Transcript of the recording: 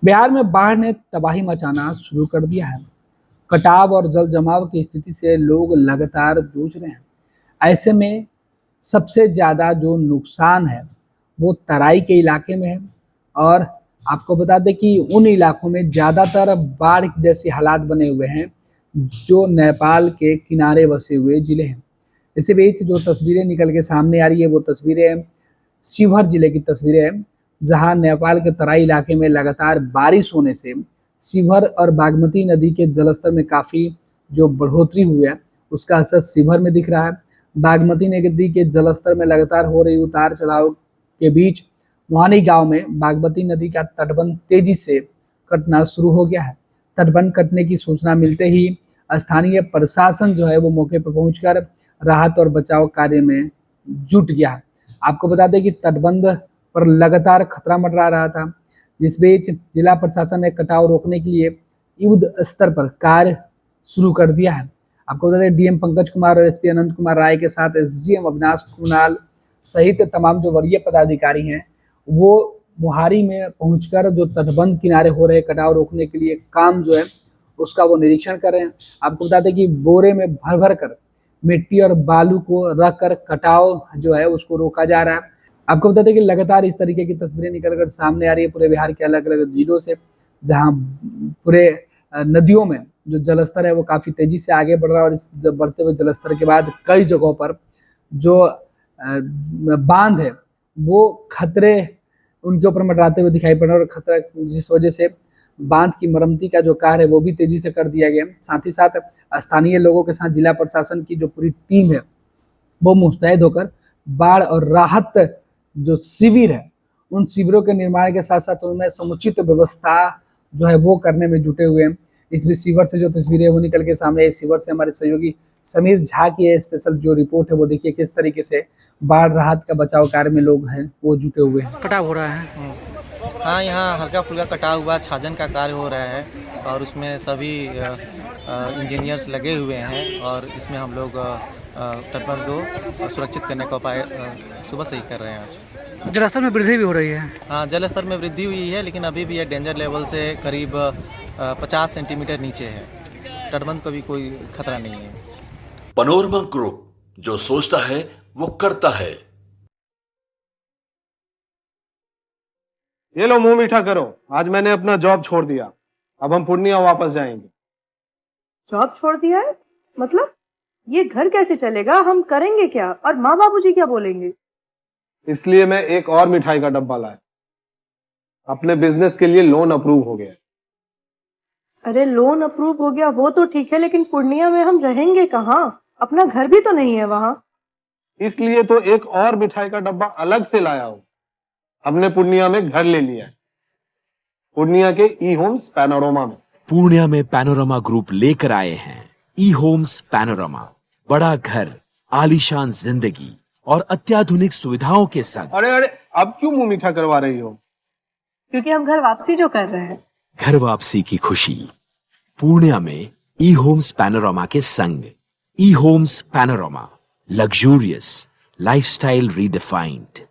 बिहार में बाढ़ ने तबाही मचाना शुरू कर दिया है। कटाव और जल जमाव की स्थिति से लोग लगातार जूझ रहे हैं। ऐसे में सबसे ज़्यादा जो नुकसान है वो तराई के इलाके में है। और आपको बता दें कि उन इलाकों में ज़्यादातर बाढ़ जैसे हालात बने हुए हैं जो नेपाल के किनारे बसे हुए जिले हैं। इसी बीच जो तस्वीरें निकल के सामने आ रही है वो तस्वीरें शिवहर जिले की तस्वीरें हैं, जहां नेपाल के तराई इलाके में लगातार बारिश होने से शिवहर और बागमती नदी के जलस्तर में काफ़ी जो बढ़ोतरी हुई है उसका असर शिवहर में दिख रहा है। बागमती नदी के जलस्तर में लगातार हो रही उतार चढ़ाव के बीच मुहानी गांव में बागमती नदी का तटबंध तेजी से कटना शुरू हो गया है। तटबंध कटने की सूचना मिलते ही स्थानीय प्रशासन जो है वो मौके पर पहुंचकर राहत और बचाव कार्य में जुट गया है। आपको बता दें कि तटबंध पर लगातार खतरा मंडरा रहा था। जिस बीच जिला प्रशासन ने कटाव रोकने के लिए युद्ध स्तर पर कार्य शुरू कर दिया है। आपको बता दें डीएम पंकज कुमार और एसपी अनंत कुमार राय के साथ एसडीएम अविनाश कुणाल सहित तमाम जो वरीय पदाधिकारी हैं वो मुहारी में पहुंचकर जो तटबंध किनारे हो रहे कटाव रोकने के लिए काम जो है उसका वो निरीक्षण कर रहे हैं। आपको बता दें कि बोरे में भर भर कर मिट्टी और बालू को रख कर कटाव जो है उसको रोका जा रहा है। आपको बता दें कि लगातार इस तरीके की तस्वीरें निकल कर सामने आ रही है पूरे बिहार के अलग अलग जिलों से, जहां पूरे नदियों में जो जलस्तर है वो काफ़ी तेजी से आगे बढ़ रहा है। और इस बढ़ते हुए जलस्तर के बाद कई जगहों पर जो बांध है वो खतरे उनके ऊपर मंडराते हुए दिखाई पड़ रहे हैं। और खतरा जिस वजह से बांध की मरम्मती का जो कार्य है वो भी तेजी से कर दिया गया। साथ ही साथ स्थानीय लोगों के साथ जिला प्रशासन की जो पूरी टीम है वो मुस्तैद होकर बाढ़ और राहत जो शिविर है उन शिविरों के निर्माण के साथ साथ उनमें समुचित व्यवस्था जो है वो करने में जुटे हुए हैं। इस बीच शिविर से जो तस्वीरें वो निकल के सामने आई, शिविर से हमारे सहयोगी समीर झा की है स्पेशल जो रिपोर्ट है वो देखिए किस तरीके से बाढ़ राहत का बचाव कार्य में लोग हैं वो जुटे हुए हैं। कटाव हो रहा है। हाँ, यहाँ हल्का फुल्का कटाव हुआ छाजन का कार्य हो रहा है और उसमें सभी इंजीनियर्स लगे हुए हैं और इसमें हम लोग तटबंध को सुरक्षित करने का उपाय सुबह से ही कर रहे हैं। आज जलस्तर में वृद्धि भी हो रही है। हाँ, जल स्तर में वृद्धि हुई है लेकिन अभी भी ये डेंजर लेवल से करीब 50 सेंटीमीटर नीचे है। तटबंध का भी कोई खतरा नहीं है। पैनोरमा ग्रुप, जो सोचता है वो करता है। ये लो मुंह मीठा करो, आज मैंने अपना जॉब छोड़ दिया। अब हम पूर्णिया वापस जाएंगे। जॉब छोड़ दिया है? मतलब ये घर कैसे चलेगा? हम करेंगे क्या? और माँ बाबूजी क्या बोलेंगे? इसलिए मैं एक और मिठाई का डब्बा लाया। अपने बिजनेस के लिए लोन अप्रूव हो गया। अरे लोन अप्रूव हो गया वो तो ठीक है, लेकिन पूर्णिया में हम रहेंगे कहाँ? अपना घर भी तो नहीं है वहां। इसलिए तो एक और मिठाई का डब्बा अलग से लाया हूं। हमने पूर्णिया में घर ले लिया है, पूर्णिया के ई होम्स पैनोरमा में। पूर्णिया में पैनोरमा ग्रुप लेकर आए हैं ई होम्स पैनोरमा। बड़ा घर, आलीशान जिंदगी और अत्याधुनिक सुविधाओं के संग। अरे अरे, अब क्यों मुंह मीठा करवा रही हो? क्योंकि हम घर वापसी जो कर रहे हैं। घर वापसी की खुशी पूर्णिया में ई होम्स पैनोरमा के संग। E homes panorama, luxurious lifestyle redefined.